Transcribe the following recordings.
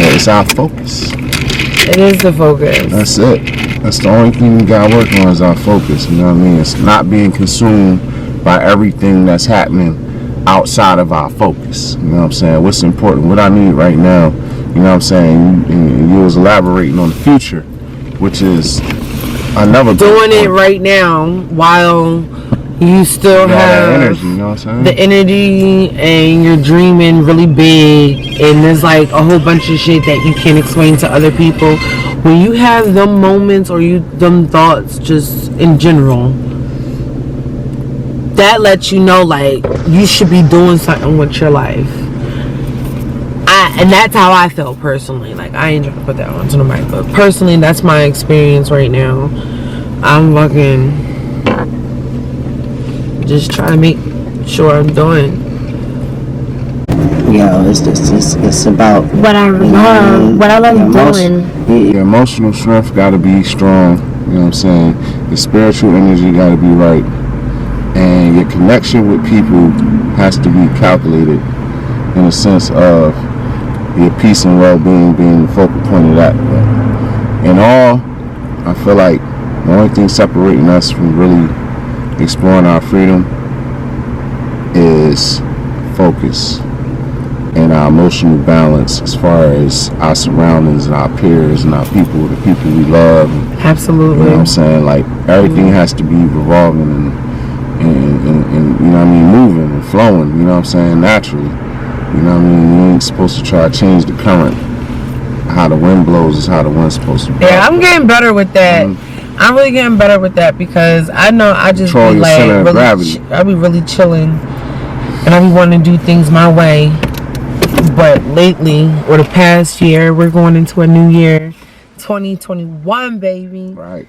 It's our focus. It is the focus. That's it. That's the only thing we got to work on is our focus. You know what I mean? It's not being consumed by everything that's happening outside of our focus. You know what I'm saying? What's important? What I need right now. You know what I'm saying? You was elaborating on the future, which is another doing it right now while you still have energy, you know what I'm saying? The energy, and you're dreaming really big, and there's like a whole bunch of shit that you can't explain to other people. When you have them moments or them thoughts just in general, that lets you know like you should be doing something with your life. And that's how I feel personally. Like, I ain't trying to put that onto the mic, but personally that's my experience right now. I'm fucking just trying to make sure I'm doing. Yo, it's about what I love, doing. Your emotional strength got to be strong. You know what I'm saying? Your spiritual energy got to be right, and your connection with people has to be calculated in the sense of your peace and well-being being the focal point of that. But in all, I feel like the only thing separating us from really exploring our freedom is focus and our emotional balance as far as our surroundings and our peers and our people, the people we love. Absolutely. You know what I'm saying? Like, everything has to be revolving and you know what I mean, moving and flowing, you know what I'm saying, naturally. You know what I mean? You ain't supposed to try to change the current. How the wind blows is how the wind's supposed to blow. Yeah, I'm getting better with that. I'm really getting better with that because I know I just control be your like center of gravity. I be really chilling and I be wanting to do things my way. But lately, or the past year, we're going into a new year, 2021, baby. Right.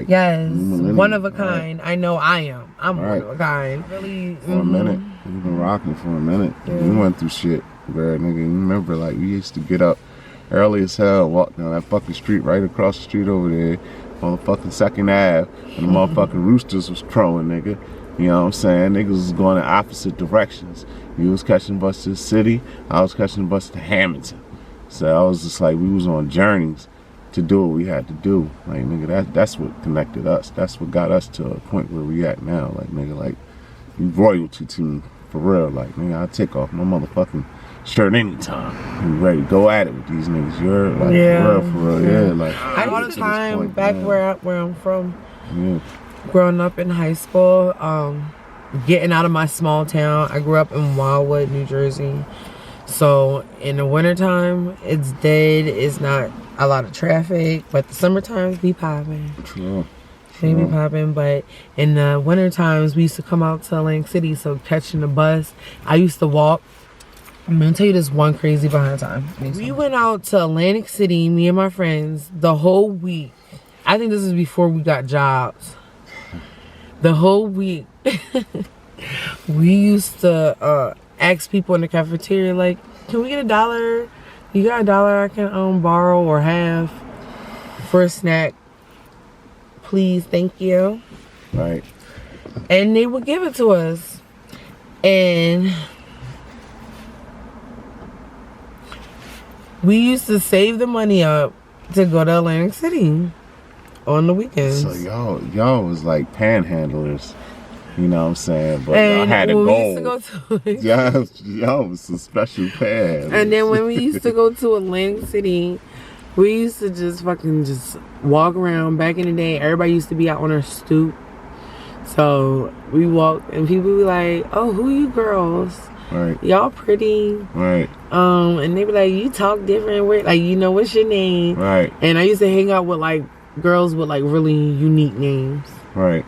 Yes, one of a kind. Right. I know I am. I'm one of a kind. Really. For a minute. We've been rocking for a minute. Yeah. We went through shit, bro, nigga. You remember, like, we used to get up early as hell, walk down that fucking street right across the street over there on fucking 2nd Ave, and the motherfucking roosters was crowing, nigga. You know what I'm saying? Niggas was going in opposite directions. You was catching bus to the city, I was catching bus to Hamilton. So I was just like, we was on journeys to do what we had to do. Like, nigga, that's what connected us. That's what got us to a point where we at now. Like, nigga, like, you royalty to me, for real. Like, nigga, I take off my motherfucking shirt anytime. You ready to go at it with these niggas. You're like, for real. Yeah, like. I all the time, point, back where I'm from, yeah. Growing up in high school, getting out of my small town. I grew up in Wildwood, New Jersey. So in the wintertime, it's dead. It's not a lot of traffic, but the summer times be popping. True. They be popping, but in the winter times, we used to come out to Atlantic City. So catching the bus, I used to walk. I'm gonna tell you this one crazy behind time. We went out to Atlantic City, me and my friends, the whole week. I think this is before we got jobs. The whole week, we used to ask people in the cafeteria, like, can we get $1? You got $1 I can borrow or have for a snack? Please, thank you. Right. And they would give it to us. And we used to save the money up to go to Atlantic City on the weekends. So y'all was like panhandlers, you know what I'm saying? But y'all had a goal. Y'all was some special panhandlers. And then when we used to go to Atlantic City, we used to just walk around. Back in the day, everybody used to be out on their stoop. So we walked, and people would be like, "Oh, who you girls? Right. Y'all pretty." Right. And they be like, "You talk different. Like, you know, what's your name?" Right. And I used to hang out with like girls with like really unique names. Right.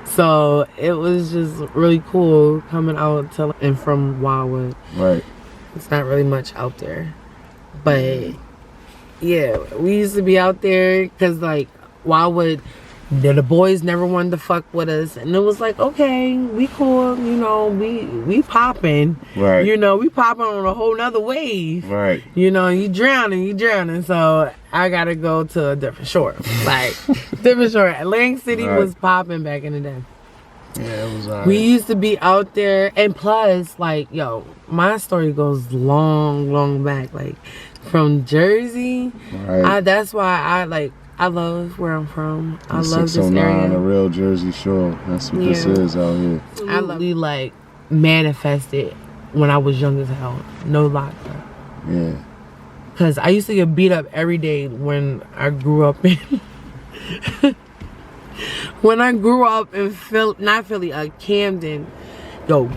So it was just really cool coming out to and from Wildwood. Right. It's not really much out there, but yeah, we used to be out there because like Wildwood, The boys never wanted to fuck with us, and it was like, okay, we cool, you know, we popping, Right. you know, we popping on a whole nother wave, Right. you know, you drowning, so I gotta go to a different shore, like different shore. Atlantic City was popping back in the day. Yeah, it was alright. We used to be out there, and plus, like, yo, my story goes long back, like from Jersey. Right. That's why I love where I'm from. I love this 609, area. a real Jersey Shore. That's what this is out here. I really like manifested when I was young as hell. No lie. Yeah. Cause I used to get beat up every day when I grew up in not Philly, Camden.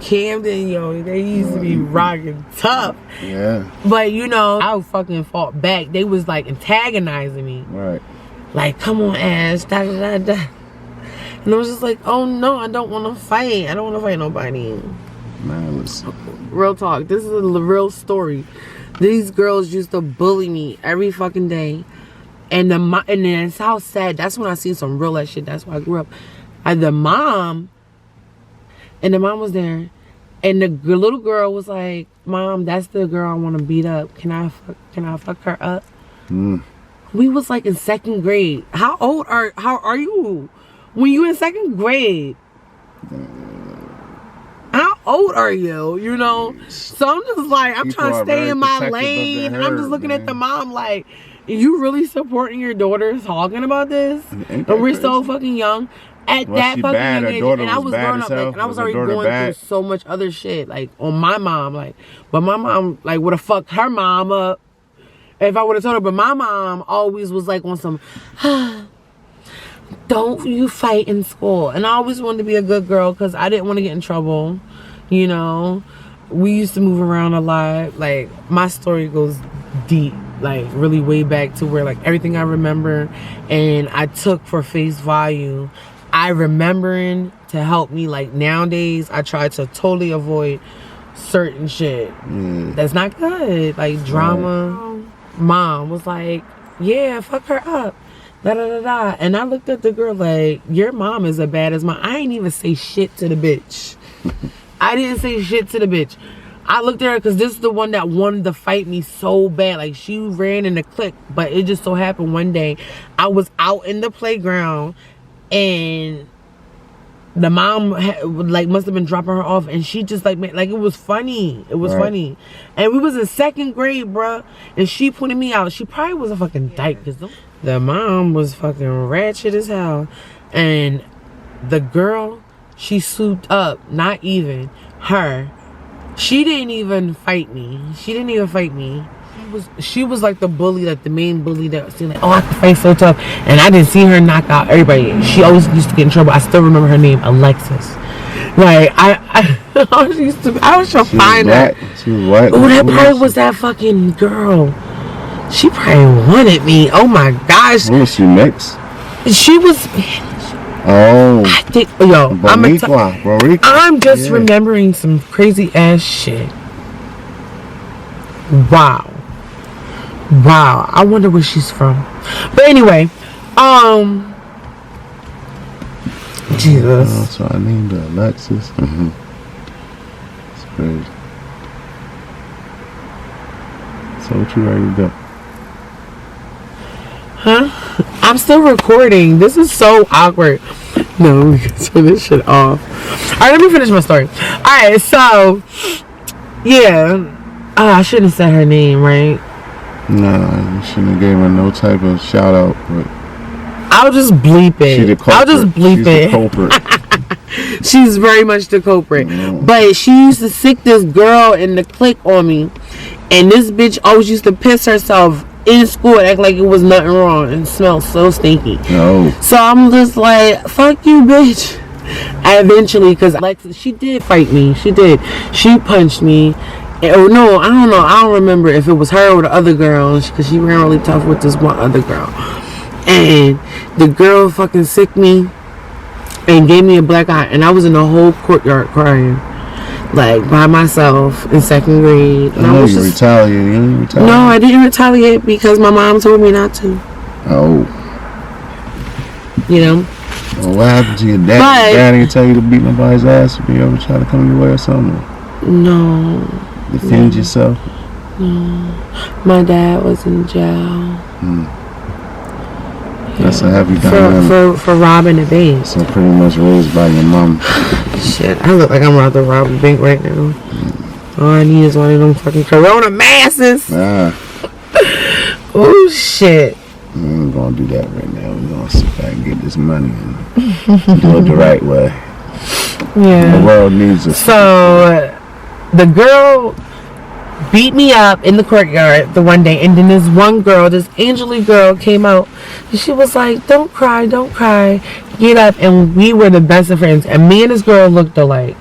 Camden, they used to be rocking tough. Yeah. But you know, I fucking fought back. They was like antagonizing me. Right. Like, come on, ass, da da da da. And I was just like, oh no, I don't want to fight. I don't want to fight nobody. Man, listen. Real talk. This is a real story. These girls used to bully me every fucking day. And then it's how sad. That's when I seen some real ass shit. That's why I grew up. The mom was there. And the little girl was like, Mom, that's the girl I want to beat up. Can I fuck her up? We was like in 2nd grade. How are you when you in 2nd grade? How old are you? You know? So I'm just like, I'm trying to stay in my lane. And I'm just looking at the mom like, you really supporting your daughter talking about this? And we're so fucking young. At that fucking young age, and I was growing up, like, and I was already going through so much other shit, like on my mom, like, but my mom like would have fucked her mom up if I would have told her. But my mom always was like on some, don't you fight in school, and I always wanted to be a good girl because I didn't want to get in trouble. You know, we used to move around a lot. Like my story goes deep, like really way back to where like everything I remember and I took for face value. I remembering to help me. Like nowadays, I try to totally avoid certain shit. That's not good. Like drama. Mom was like, yeah, fuck her up. Da da da da. And I looked at the girl like, your mom is as bad as mine. I ain't even say shit to the bitch. I didn't say shit to the bitch. I looked at her because this is the one that wanted to fight me so bad. Like she ran in the clique, but it just so happened one day I was out in the playground. And the mom like must have been dropping her off, and she just like it was funny. It was funny, and we was in 2nd grade, bruh. And she putting me out. She probably was a fucking dyke because the mom was fucking ratchet as hell, and the girl she souped up. Not even her. She didn't even fight me. She was like the bully, like the main bully that was like, oh, I can fight so tough. And I didn't see her knock out everybody. She always used to get in trouble. I still remember her name, Alexis. Like I should find her. She was white. Oh, that probably was that fucking girl. She probably wanted me. Oh my gosh. What was she mixed? She was. Oh. I think, I'm just remembering some crazy ass shit. Wow. I wonder where she's from. But anyway, Jesus. So I named her Alexis. It's crazy. So what you ready to do? Huh? I'm still recording. This is so awkward. No, we can turn this shit off. Alright, let me finish my story. Alright, so yeah. I shouldn't have said her name, right? Nah, you shouldn't have gave her no type of shout out, but I'll just bleep it. I'll just bleep it. The culprit. She's very much the culprit. But she used to sick this girl in the clique on me. And this bitch always used to piss herself in school and act like it was nothing wrong and smell so stinky. No. So I'm just like, fuck you, bitch. Eventually, because Alexis, she did fight me. She did. She punched me. Or no, I don't know. I don't remember if it was her or the other girl, because she ran really tough with this one other girl. And the girl fucking sicked me and gave me a black eye. And I was in the whole courtyard crying. Like, by myself in 2nd grade. And I know you retaliated. You didn't retaliate. No, I didn't retaliate because my mom told me not to. Oh. You know? Well, what happened to your dad? Your dad didn't tell you to beat nobody's ass if you ever try to come your way or something? No. Defend yourself? No. My dad was in jail. That's a heavy dynamic. For robbing a bank. So pretty much raised by your mom. Shit, I look like I'm about to rob a bank right now. All I need is one of them fucking Corona masses. Oh shit. We ain't gonna do that right now. We're gonna sit back and get this money and do it the right way. Yeah. The world needs us. So the girl beat me up in the courtyard the one day, and then this one girl, this Angelique girl, came out and she was like, don't cry, get up. And we were the best of friends, and me and this girl looked alike.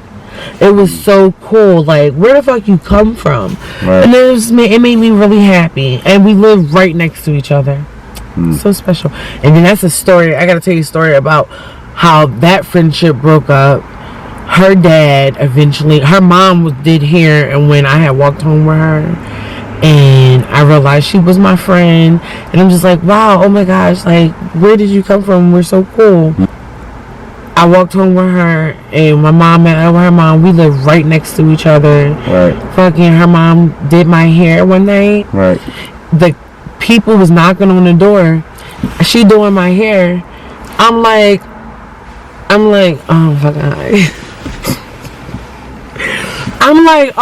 It was so cool. Like, where the fuck you come from? Right. And it made me really happy, and we lived right next to each other. So special. And then that's a story. I gotta tell you a story about how that friendship broke up. Her dad eventually, her mom did hair, and when I had walked home with her, and I realized she was my friend, and I'm just like, wow, oh my gosh, like, where did you come from? We're so cool. I walked home with her, and my mom met her mom. We lived right next to each other. Right. Fucking, her mom did my hair one night. Right. The people was knocking on the door. She doing my hair. I'm like, oh fucking. I'm like,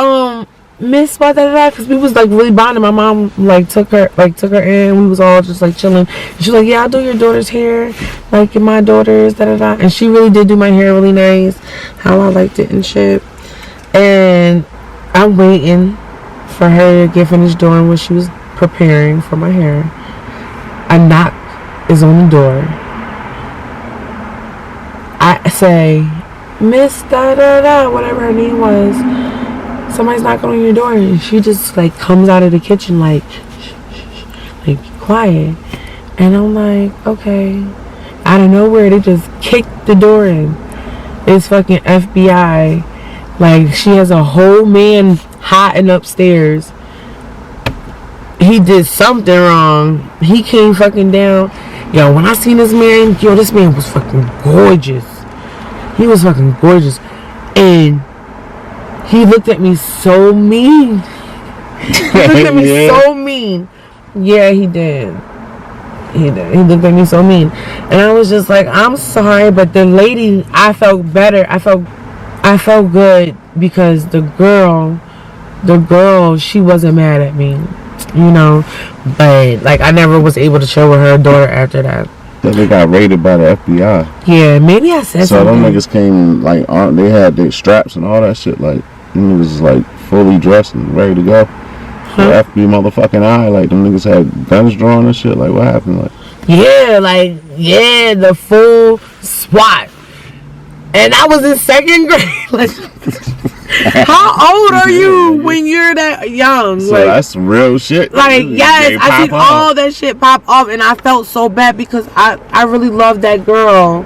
Miss, what da because we was like really bonding. My mom like took her in. We was all just like chilling. And she was like, yeah, I'll do your daughter's hair, like my daughter's da. And she really did do my hair really nice, how I liked it and shit. And I'm waiting for her to get finished doing what she was preparing for my hair. A knock is on the door. I say, Miss da, whatever her name was, somebody's knocking on your door, and she just like comes out of the kitchen like, shh, like quiet. And I'm like, okay. Out of nowhere, they just kicked the door in. It's fucking FBI. Like, she has a whole man hiding upstairs. He did something wrong. He came fucking down. Yo, when I seen this man, this man was fucking gorgeous. He was fucking gorgeous. And he looked at me so mean. He looked at me so mean. Yeah, he did. He looked at me so mean. And I was just like, I'm sorry, but the lady, I felt better. I felt good because the girl, she wasn't mad at me. You know, but like I never was able to chill with her daughter after that. Then they got raided by the FBI. Yeah, maybe I said so something. them niggas came like they had their straps and all that shit. Like them niggas was like fully dressed and ready to go. The FBI motherfucking eye. Like them niggas had guns drawn and shit. Like what happened? Like the full SWAT. And I was in second grade. Like, how old are you when you're that young? So like, that's some real shit. Like, yes, I seen all that shit pop off, and I felt so bad because I really loved that girl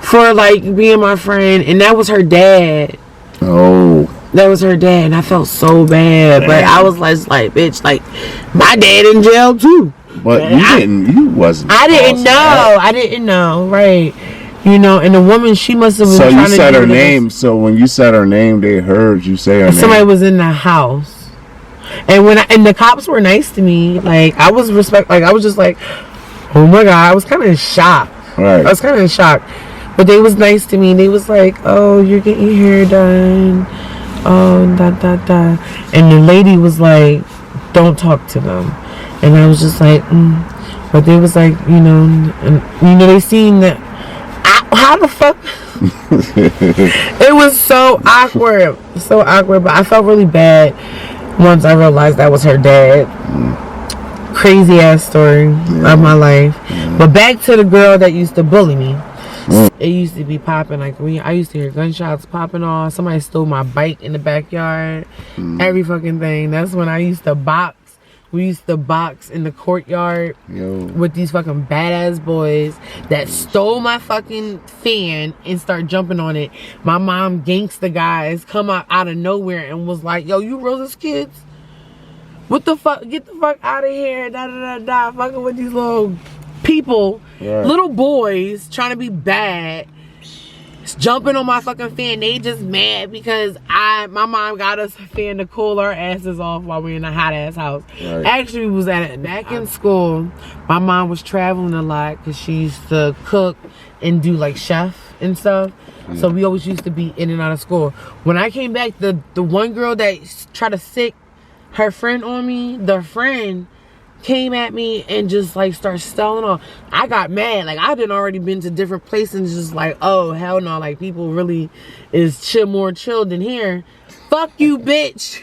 for like being my friend, and that was her dad. Oh. That was her dad, and I felt so bad. Damn. But I was like, bitch, like, my dad in jail too. But I didn't know, right? You know, and the woman, she must have been trying to do. So you said her name. So when you said her name, they heard you say her name. Somebody was in the house, and and the cops were nice to me. Like I was I was just like, oh my god, I was kind of in shock. Right. I was kind of in shock, but they was nice to me. They was like, oh, you're getting your hair done. Oh, da. And the lady was like, don't talk to them. And I was just like, But they was like, they seen that. How the fuck? It was so awkward. But I felt really bad once I realized that was her dad. Crazy ass story of my life. But back to the girl that used to bully me. It used to be popping. Like I used to hear gunshots popping off. Somebody stole my bike in the backyard. Every fucking thing. That's when I used to box. We used to box in the courtyard with these fucking badass boys that stole my fucking fan and start jumping on it. My mom gangsta guys come out of nowhere and was like, yo, you Rosa's kids? What the fuck? Get the fuck out of here. Da. Fucking with these little people, Right. little boys trying to be bad, jumping on my fucking fan. They just mad because my mom got us a fan to cool our asses off while we in a hot ass house. Right. Actually, we was back in school. My mom was traveling a lot because she used to cook and do like chef and stuff. Yeah. So we always used to be in and out of school. When I came back, the one girl that tried to sick her friend on me, the friend came at me and just like started stalling off. I got mad. Like I done already been to different places, just like, oh hell no, like people really is more chill than here. Fuck you, bitch.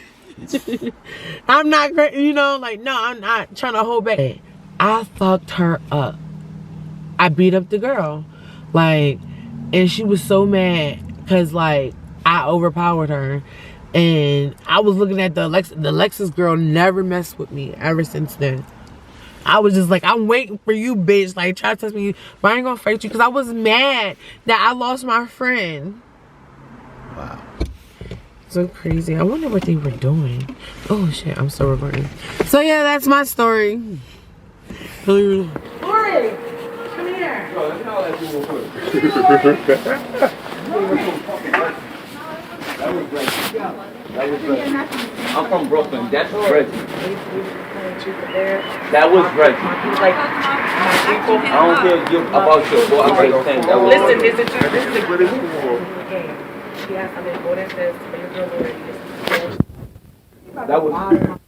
I'm not great, you know, like no, I'm not trying to hold back. I fucked her up. I beat up the girl. Like, and she was so mad because like I overpowered her. And I was looking at the Alexis girl never messed with me ever since then. I was just like, I'm waiting for you, bitch. Like, try to test me, but I ain't gonna fight you because I was mad that I lost my friend. Wow. So crazy. I wonder what they were doing. Oh shit, I'm so recording. So yeah, that's my story. Lori, come here. That was Reggie. I'm from Brooklyn. That's Reggie. That was Reggie. Like, I don't care about your boy. I'm just saying that was listen, Reggie. this is She has something more than this, but your girl already. That was